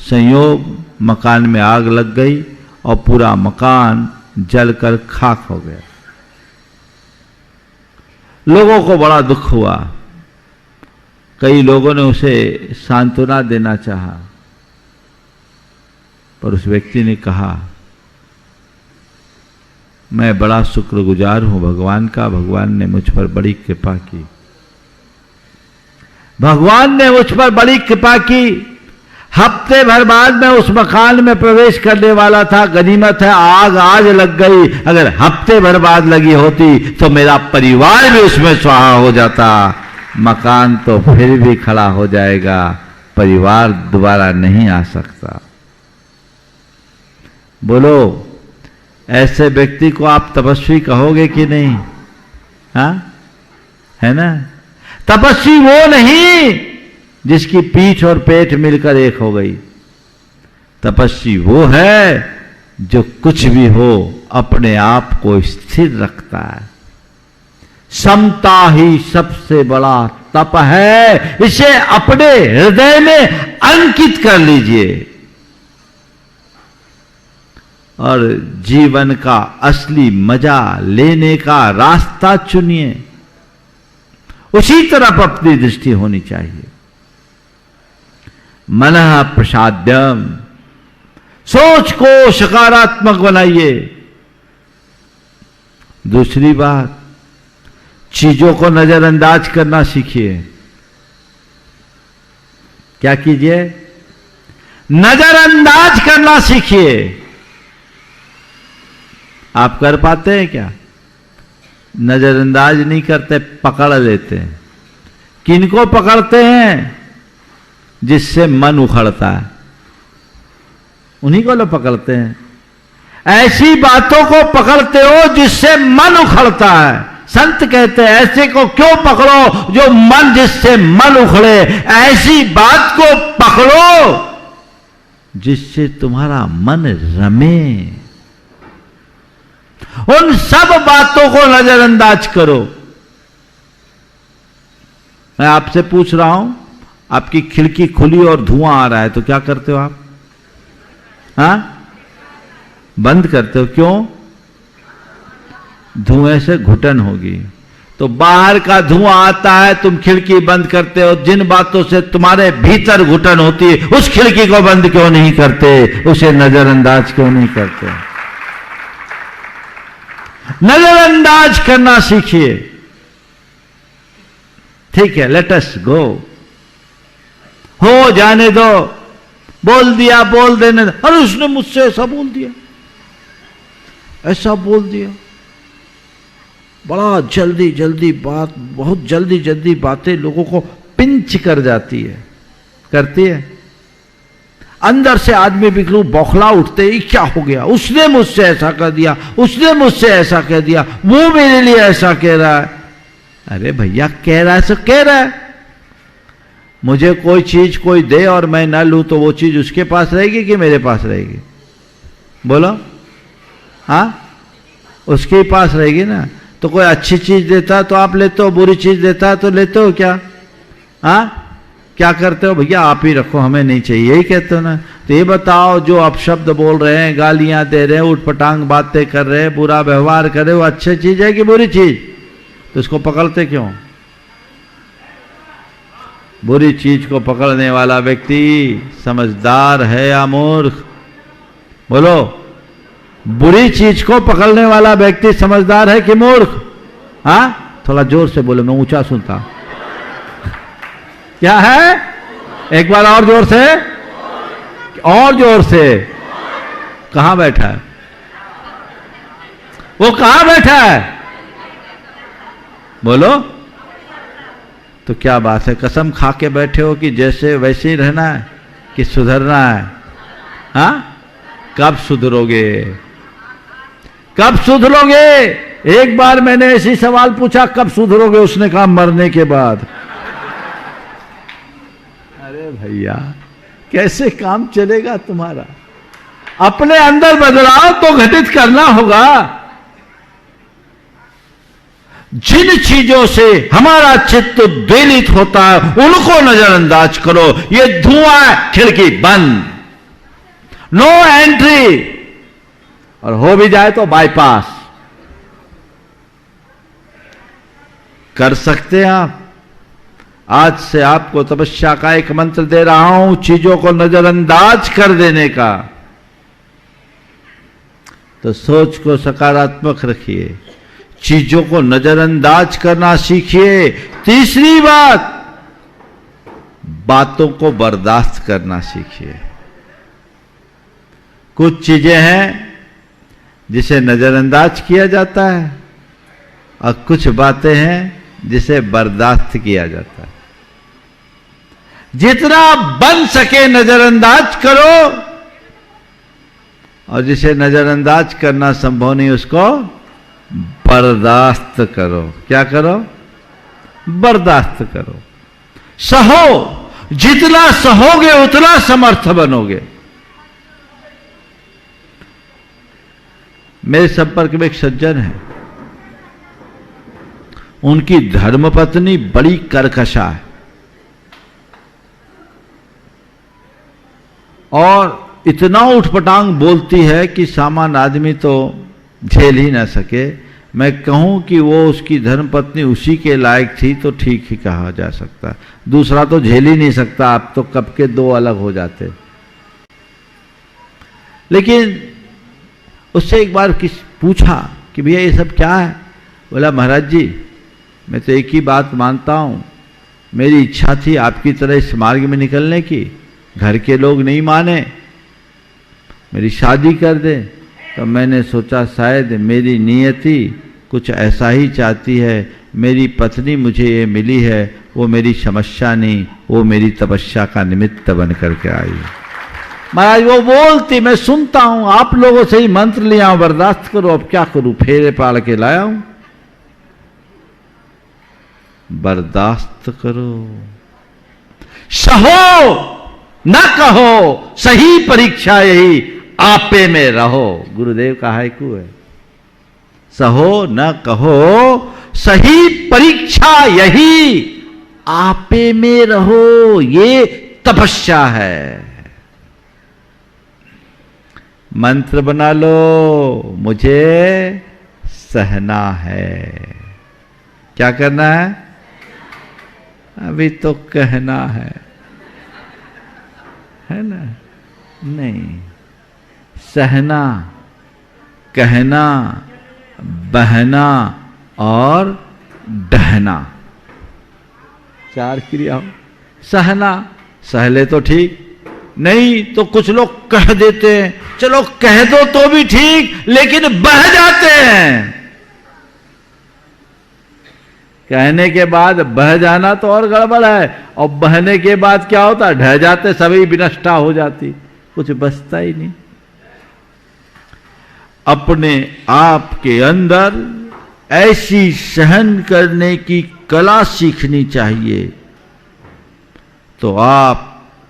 संयोग मकान में आग लग गई और पूरा मकान जलकर खाक हो गया। लोगों को बड़ा दुख हुआ। कई लोगों ने उसे सांत्वना देना चाहा, पर उस व्यक्ति ने कहा, मैं बड़ा शुक्रगुजार हूं भगवान का, भगवान ने मुझ पर बड़ी कृपा की। भगवान ने मुझ पर बड़ी कृपा की। हफ्ते भर बाद मैं उस मकान में प्रवेश करने वाला था, गनीमत है आग आज लग गई। अगर हफ्ते भर बाद लगी होती तो मेरा परिवार भी उसमें स्वाहा हो जाता। मकान तो फिर भी खड़ा हो जाएगा, परिवार दोबारा नहीं आ सकता। बोलो, ऐसे व्यक्ति को आप तपस्वी कहोगे कि नहीं? हाँ, है ना? तपस्वी वो नहीं जिसकी पीठ और पेट मिलकर एक हो गई। तपस्वी वो है जो कुछ भी हो अपने आप को स्थिर रखता है। समता ही सबसे बड़ा तप है। इसे अपने हृदय में अंकित कर लीजिए और जीवन का असली मजा लेने का रास्ता चुनिए। उसी तरफ अपनी दृष्टि होनी चाहिए। मनः प्रसाद्यम, सोच को सकारात्मक बनाइए। दूसरी बात, चीजों को नजरअंदाज करना सीखिए। क्या कीजिए? नजरअंदाज करना सीखिए। आप कर पाते हैं क्या? नजरअंदाज नहीं करते, पकड़ लेते हैं। किनको पकड़ते हैं? जिससे मन उखड़ता है, उन्हीं को लोग पकड़ते हैं। ऐसी बातों को पकड़ते हो जिससे मन उखड़ता है। संत कहते हैं ऐसे को क्यों पकड़ो जो मन, जिससे मन उखड़े। ऐसी बात को पकड़ो जिससे तुम्हारा मन रमे। उन सब बातों को नजरअंदाज करो। मैं आपसे पूछ रहा हूं, आपकी खिड़की खुली और धुआं आ रहा है तो क्या करते हो आप? हाँ, बंद करते हो। क्यों? धुएं से घुटन होगी। तो बाहर का धुआं आता है, तुम खिड़की बंद करते हो। जिन बातों से तुम्हारे भीतर घुटन होती है, उस खिड़की को बंद क्यों नहीं करते? उसे नजरअंदाज क्यों नहीं करते? नजरअंदाज करना सीखिए। ठीक है, लेट अस गो। हो जाने दो। बोल दिया, बोल देने दो। अरे उसने मुझसे ऐसा बोल दिया, ऐसा बोल दिया। बड़ा जल्दी जल्दी बात, बहुत जल्दी जल्दी बातें लोगों को पिंच कर जाती है, करती है। अंदर से आदमी बिल्कुल बौखला उठते ही, क्या हो गया? उसने मुझसे ऐसा कर दिया, उसने मुझसे ऐसा कह दिया, वो मेरे लिए ऐसा कह रहा है। अरे भैया, कह रहा है सो कह रहा है। मुझे कोई चीज कोई दे और मैं ना लूं तो वो चीज उसके पास रहेगी कि मेरे पास रहेगी? बोलो। हाँ, उसके ही पास रहेगी ना। तो कोई अच्छी चीज देता तो आप लेते हो, बुरी चीज देता तो लेते हो क्या? हाँ, क्या करते हो? भैया आप ही रखो, हमें नहीं चाहिए, यही कहते हो ना। तो ये बताओ, जो अपशब्द बोल रहे हैं, गालियां दे रहे हैं, उठपटांग बातें कर रहे हैं, बुरा व्यवहार कर रहे हो, अच्छी चीज है कि बुरी चीज? तो इसको पकड़ते क्यों? बुरी चीज को पकड़ने वाला व्यक्ति समझदार है या मूर्ख? बोलो, बुरी चीज को पकड़ने वाला व्यक्ति समझदार है कि मूर्ख? हाँ, थोड़ा जोर से बोलो, मैं ऊंचा सुनता हूं। क्या है? एक बार और जोर से, और जोर से। कहां बैठा है वो? कहां बैठा है? बोलो। तो क्या बात है, कसम खा के बैठे हो कि जैसे वैसे ही रहना है कि सुधरना है? हाँ, कब सुधरोगे? कब सुधरोगे? एक बार मैंने ऐसी सवाल पूछा, कब सुधरोगे? उसने कहा मरने के बाद। अरे भैया, कैसे काम चलेगा तुम्हारा? अपने अंदर बदलाव तो घटित करना होगा। जिन चीजों से हमारा चित्त उद्वेलित होता है उनको नजरअंदाज करो। ये धुआं है, खिड़की बंद, नो एंट्री, और हो भी जाए तो बाईपास। कर सकते हैं आप। आज से आपको तपस्या का एक मंत्र दे रहा हूं, चीजों को नजरअंदाज कर देने का। तो सोच को सकारात्मक रखिए, चीजों को नजरअंदाज करना सीखिए। तीसरी बात, बातों को बर्दाश्त करना सीखिए। कुछ चीजें हैं जिसे नजरअंदाज किया जाता है और कुछ बातें हैं जिसे बर्दाश्त किया जाता है। जितना बन सके नजरअंदाज करो, और जिसे नजरअंदाज करना संभव नहीं उसको बर्दाश्त करो। क्या करो? बर्दाश्त करो। सहो, जितना सहोगे उतना समर्थ बनोगे। मेरे संपर्क में एक सज्जन है, उनकी धर्मपत्नी बड़ी कर्कशा है और इतना उठपटांग बोलती है कि सामान्य आदमी तो झेल ही ना सके। मैं कहूं कि वो उसकी धर्मपत्नी उसी के लायक थी तो ठीक ही कहा जा सकता, दूसरा तो झेल ही नहीं सकता। आप तो कब के दो अलग हो जाते। लेकिन उससे एक बार पूछा कि भैया ये सब क्या है? बोला, महाराज जी मैं तो एक ही बात मानता हूं, मेरी इच्छा थी आपकी तरह इस मार्ग में निकलने की, घर के लोग नहीं माने, मेरी शादी कर दे। तो मैंने सोचा शायद मेरी नियति कुछ ऐसा ही चाहती है। मेरी पत्नी मुझे ये मिली है, वो मेरी समस्या नहीं, वो मेरी तपस्या का निमित्त बन करके आई। महाराज वो बोलती, मैं सुनता हूं, आप लोगों से ही मंत्र लिया हूं, बर्दाश्त करो, अब क्या करूं, फेरे पाड़ के लाया हूं। बर्दाश्त करो, सहो न कहो, सही परीक्षा यही आपे में रहो। गुरुदेव का हाइकू है, सहो न कहो, सही परीक्षा यही आपे में रहो। ये तपस्या है। मंत्र बना लो, मुझे सहना है। क्या करना है? अभी तो कहना है ना? नहीं, सहना, कहना, बहना और डहना, चार क्रिया हो। सहना, सहले तो ठीक, नहीं तो कुछ लोग कह देते हैं, चलो कह दो तो भी ठीक, लेकिन बह जाते हैं। कहने के बाद बह जाना तो और गड़बड़ है, और बहने के बाद क्या होता? ढह जाते, सभी विनष्टा हो जाती, कुछ बचता ही नहीं। अपने आप के अंदर ऐसी सहन करने की कला सीखनी चाहिए, तो आप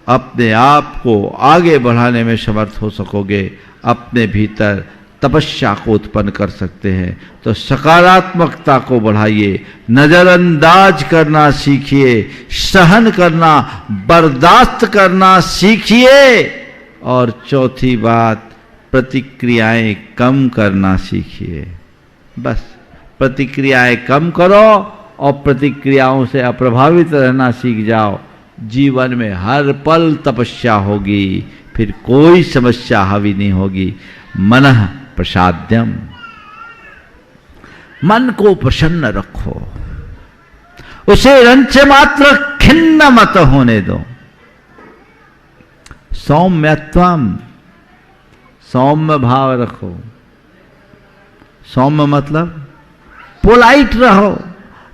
अपने आप को आगे बढ़ाने में समर्थ हो सकोगे। अपने भीतर तपस्या को उत्पन्न कर सकते हैं। तो सकारात्मकता को बढ़ाइए, नजरअंदाज करना सीखिए, सहन करना, बर्दाश्त करना सीखिए, और चौथी बात, प्रतिक्रियाएं कम करना सीखिए। बस प्रतिक्रियाएं कम करो और प्रतिक्रियाओं से अप्रभावित रहना सीख जाओ। जीवन में हर पल तपस्या होगी, फिर कोई समस्या हावी नहीं होगी। मनः प्रसाद्यम, मन को प्रसन्न रखो, उसे रंच मात्र खिन्न मत होने दो। सौम्यत्वम, सौम्य भाव रखो। सौम्य मतलब पोलाइट रहो,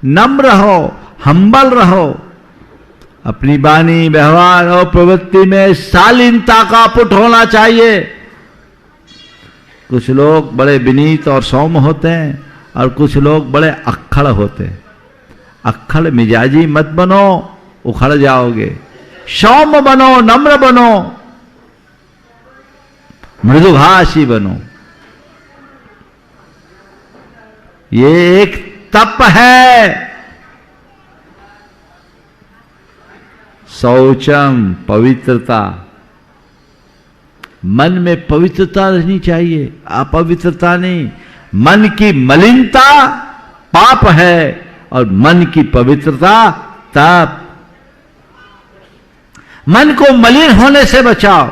नम्र रहो, हम्बल रहो। अपनी वाणी, व्यवहार और प्रवृत्ति में शालीनता का पुट होना चाहिए। कुछ लोग बड़े विनीत और सौम्य होते हैं और कुछ लोग बड़े अक्खड़ होते हैं। अक्खड़ मिजाजी मत बनो, उखड़ जाओगे। सौम्य बनो, नम्र बनो, मृदुभाषी बनो। ये एक तप है। शौचम, पवित्रता। मन में पवित्रता रहनी चाहिए, अपवित्रता नहीं। मन की मलिनता पाप है और मन की पवित्रता तप। मन को मलिन होने से बचाओ।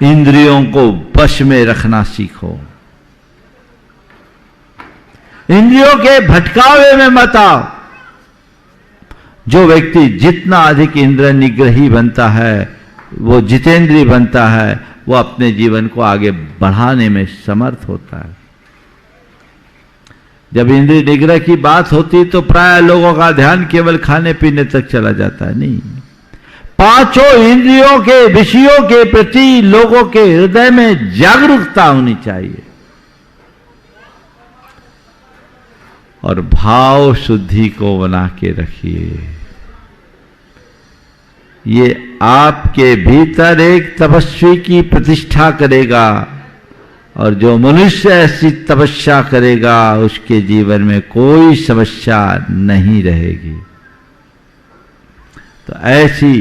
इंद्रियों को वश में रखना सीखो। इंद्रियों के भटकावे में मत आओ। जो व्यक्ति जितना अधिक इंद्रिय निग्रही बनता है, वो जितेंद्रीय बनता है, वो अपने जीवन को आगे बढ़ाने में समर्थ होता है। जब इंद्रिय निग्रह की बात होती तो प्राय लोगों का ध्यान केवल खाने पीने तक चला जाता है। नहीं, पांचों इंद्रियों के विषयों के प्रति लोगों के हृदय में जागरूकता होनी चाहिए और भाव शुद्धि को बना के रखिए। ये आपके भीतर एक तपस्वी की प्रतिष्ठा करेगा और जो मनुष्य ऐसी तपस्या करेगा उसके जीवन में कोई समस्या नहीं रहेगी। तो ऐसी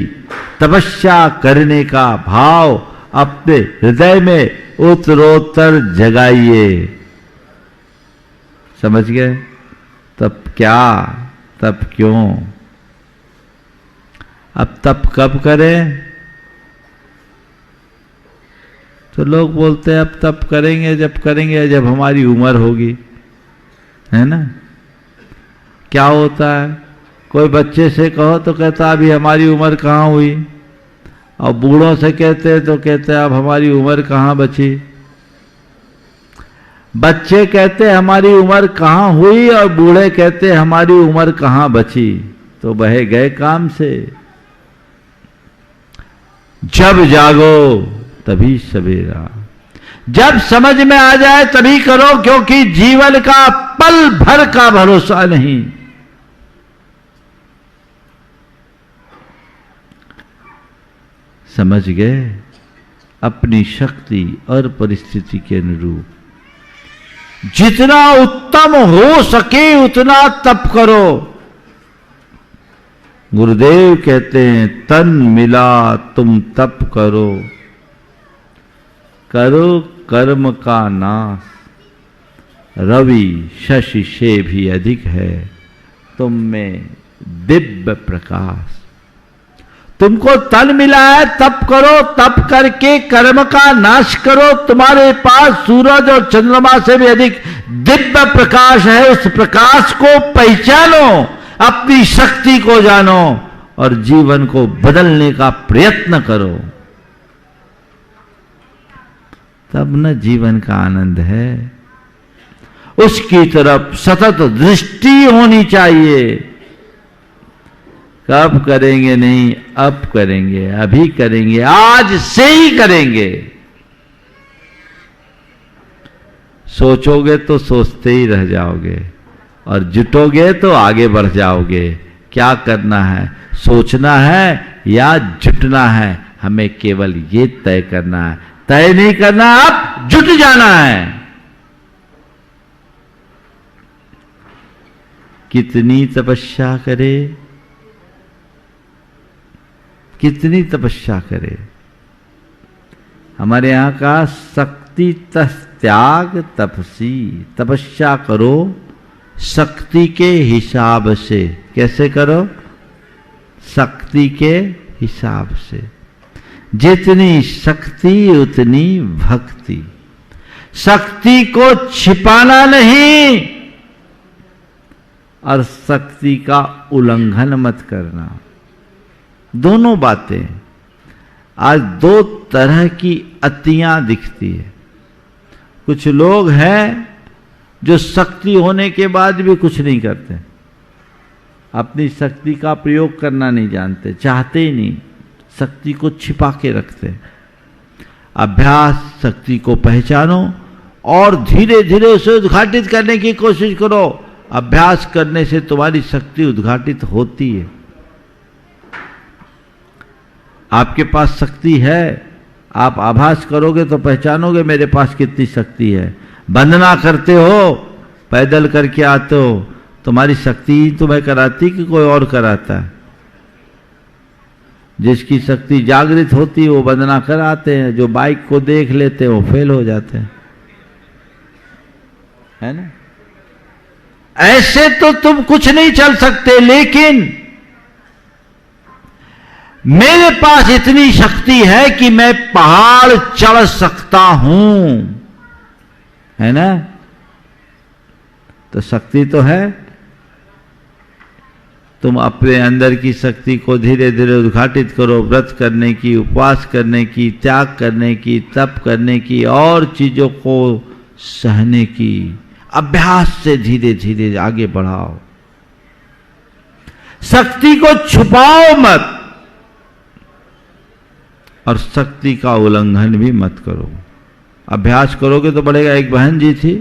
तपस्या करने का भाव अपने हृदय में उत्तरोत्तर जगाइए। समझ गए? तब क्या, तब क्यों? अब तप कब करें? तो लोग बोलते हैं अब तप करेंगे जब हमारी उम्र होगी, है ना? क्या होता है, कोई बच्चे से कहो तो कहता अभी हमारी उम्र कहाँ हुई, और बूढ़ों से कहते तो कहते अब हमारी उम्र कहाँ बची। बच्चे कहते हमारी उम्र कहाँ हुई और बूढ़े कहते हमारी उम्र कहाँ बची, तो बहे गए काम से। जब जागो तभी सवेरा, जब समझ में आ जाए तभी करो, क्योंकि जीवन का पल भर का भरोसा नहीं। समझ गए? अपनी शक्ति और परिस्थिति के अनुरूप जितना उत्तम हो सके उतना तप करो। गुरुदेव कहते हैं तन मिला तुम तप करो, करो कर्म का नाश, रवि शशि से भी अधिक है तुम में दिव्य प्रकाश। तुमको तन मिला है, तप करो, तप करके कर्म का नाश करो। तुम्हारे पास सूरज और चंद्रमा से भी अधिक दिव्य प्रकाश है। उस प्रकाश को पहचानो, अपनी शक्ति को जानो और जीवन को बदलने का प्रयत्न करो। तब न जीवन का आनंद है। उसकी तरफ सतत दृष्टि होनी चाहिए। कब करेंगे नहीं, अब करेंगे, अभी करेंगे, आज से ही करेंगे। सोचोगे तो सोचते ही रह जाओगे और जुटोगे तो आगे बढ़ जाओगे। क्या करना है, सोचना है या जुटना है, हमें केवल ये तय करना है। तय नहीं करना, अब जुट जाना है। कितनी तपस्या करे, कितनी तपस्या करे। हमारे यहां का शक्ति त्याग तपसी, तपस्या करो शक्ति के हिसाब से। कैसे करो? शक्ति के हिसाब से। जितनी शक्ति उतनी भक्ति। शक्ति को छिपाना नहीं और शक्ति का उल्लंघन मत करना। दोनों बातें। आज दो तरह की अतियां दिखती है। कुछ लोग हैं जो शक्ति होने के बाद भी कुछ नहीं करते, अपनी शक्ति का प्रयोग करना नहीं जानते, चाहते ही नहीं, शक्ति को छिपा के रखते। अभ्यास, शक्ति को पहचानो और धीरे धीरे उसे उद्घाटित करने की कोशिश करो। अभ्यास करने से तुम्हारी शक्ति उद्घाटित होती है। आपके पास शक्ति है, आप आभास करोगे तो पहचानोगे मेरे पास कितनी शक्ति है। वंदना करते हो, पैदल करके आते हो, तुम्हारी शक्ति तुम्हें कराती कि कोई और कराता है? जिसकी शक्ति जागृत होती है वो वंदना कराते हैं, जो बाइक को देख लेते हैं वो फेल हो जाते हैं, है ना? ऐसे तो तुम कुछ नहीं चल सकते, लेकिन मेरे पास इतनी शक्ति है कि मैं पहाड़ चढ़ सकता हूं, है ना? तो शक्ति तो है। तुम अपने अंदर की शक्ति को धीरे धीरे उद्घाटित करो। व्रत करने की, उपवास करने की, त्याग करने की, तप करने की और चीजों को सहने की, अभ्यास से धीरे धीरे आगे बढ़ाओ। शक्ति को छुपाओ मत और शक्ति का उल्लंघन भी मत करो। अभ्यास करोगे तो बढ़ेगा। एक बहन जी थी,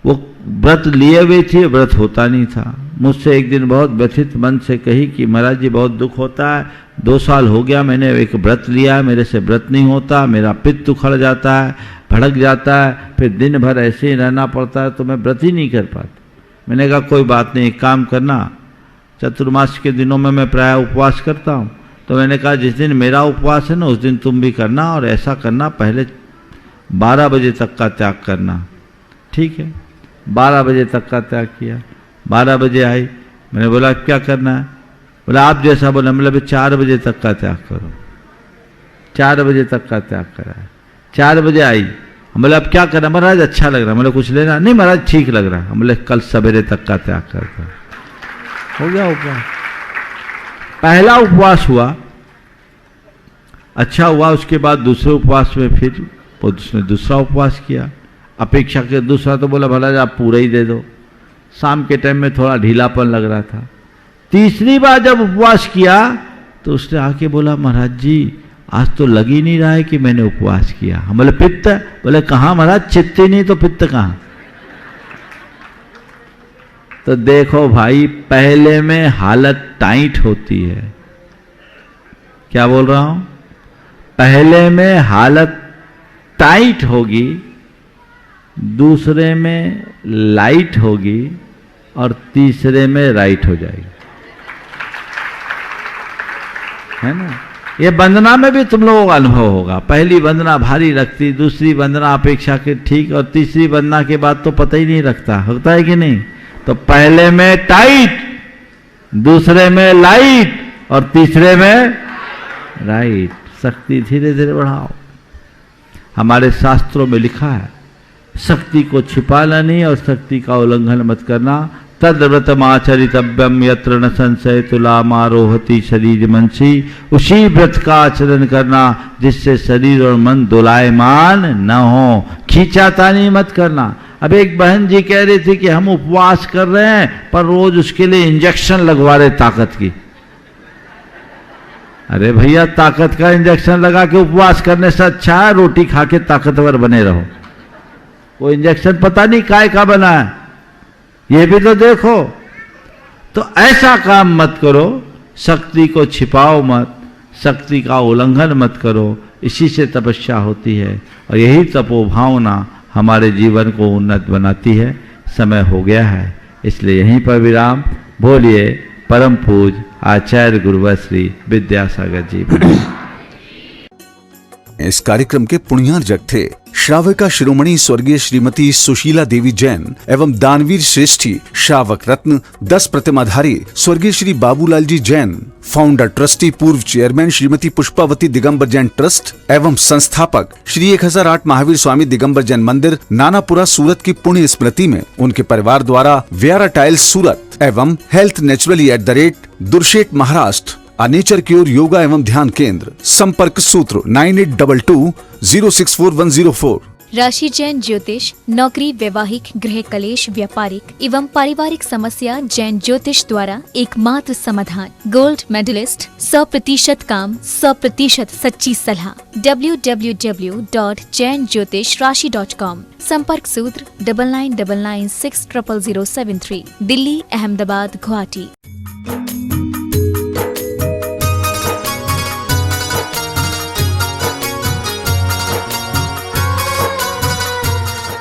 वो व्रत लिए हुए थी, व्रत होता नहीं था। मुझसे एक दिन बहुत व्यथित मन से कही कि महाराज जी बहुत दुख होता है, 2 साल हो गया मैंने एक व्रत लिया है, मेरे से व्रत नहीं होता, मेरा पित्त उखड़ जाता है, भड़क जाता है, फिर दिन भर ऐसे ही रहना पड़ता है, तो मैं व्रत ही नहीं कर पाती। मैंने कहा कोई बात नहीं, एक काम करना, चतुर्मास के दिनों में मैं प्रायः उपवास करता हूँ, तो मैंने कहा जिस दिन मेरा उपवास है ना उस दिन तुम भी करना, और ऐसा करना पहले 12 बजे तक का त्याग करना। ठीक है, 12 बजे तक का त्याग किया। 12 बजे आई, मैंने बोला क्या करना है? बोला आप जैसा बोला। मतलब 4 बजे तक का त्याग करो। 4 बजे तक का त्याग करा है। 4 बजे आई, बोला अब क्या करना? महाराज अच्छा लग रहा है। मतलब कुछ लेना नहीं महाराज, ठीक लग रहा है। बोले कल सवेरे तक का त्याग करता। हो गया उपवास। पहला उपवास हुआ, अच्छा हुआ। उसके बाद दूसरे उपवास में फिर उसने दूसरा उपवास किया, अपेक्षा के दूसरा, तो बोला महाराज आप पूरा ही दे दो। शाम के टाइम में थोड़ा ढीलापन लग रहा था। तीसरी बार जब उपवास किया तो उसने आके बोला महाराज जी आज तो लग ही नहीं रहा है कि मैंने उपवास किया। हम बोले पित्त? बोले कहाँ महाराज, चित्त ही नहीं तो पित्त कहाँ? तो देखो भाई, पहले में हालत टाइट होती है। क्या बोल रहा हूं? पहले में हालत टाइट होगी, दूसरे में लाइट होगी और तीसरे में राइट हो जाएगी, है ना? ये वंदना में भी तुम लोगों का अनुभव होगा। पहली वंदना भारी लगती, दूसरी वंदना अपेक्षा के ठीक, और तीसरी वंदना के बाद तो पता ही नहीं रखता, होता है कि नहीं? तो पहले में टाइट, दूसरे में लाइट और तीसरे में राइट। शक्ति धीरे धीरे बढ़ाओ। हमारे शास्त्रों में लिखा है शक्ति को छिपाना नहीं और शक्ति का उल्लंघन मत करना। तद्व्रतमाचरितव्यम यत्र न संशय तुलामारोहति शरीर मनसी। उसी व्रत का आचरण करना जिससे शरीर और मन दोलायमान न हो। खींचातानी मत करना। अब एक बहन जी कह रही थी कि हम उपवास कर रहे हैं पर रोज उसके लिए इंजेक्शन लगवा रहे ताकत की। अरे भैया, ताकत का इंजेक्शन लगा के उपवास करने से अच्छा है रोटी खा के ताकतवर बने रहो। वो इंजेक्शन पता नहीं काय का बना है, ये भी तो देखो। तो ऐसा काम मत करो, शक्ति को छिपाओ मत, शक्ति का उल्लंघन मत करो। इसी से तपस्या होती है और यही तपोभावना हमारे जीवन को उन्नत बनाती है। समय हो गया है, इसलिए यहीं पर विराम। बोलिए परम पूज आचार्य गुरुवर श्री विद्यासागर जी। इस कार्यक्रम के पुण्यार्जक थे श्राविका शिरोमणि स्वर्गीय श्रीमती सुशीला देवी जैन एवं दानवीर श्रेष्ठी श्रावक रत्न 10 प्रतिमाधारी स्वर्गीय श्री बाबूलाल जी जैन, फाउंडर ट्रस्टी पूर्व चेयरमैन श्रीमती पुष्पावती दिगंबर जैन ट्रस्ट एवं संस्थापक श्री 1008 महावीर स्वामी दिगंबर जैन मंदिर नानापुरा सूरत की पुण्य स्मृति में उनके परिवार द्वारा व्यारा टाइल सूरत एवं हेल्थ नेचुरली @दुर्शेट महाराष्ट्र नेचर क्योर योगा एवं ध्यान केंद्र। संपर्क सूत्र 9822064104। राशि जैन ज्योतिष, नौकरी, वैवाहिक, गृह कलेश, व्यापारिक एवं पारिवारिक समस्या जैन ज्योतिष द्वारा एकमात्र समाधान। गोल्ड मेडलिस्ट, 100% काम, 100% सच्ची सलाह। www.jainjyotishrashi.com। संपर्क सूत्र 9999600073। दिल्ली, अहमदाबाद, गुवाहाटी।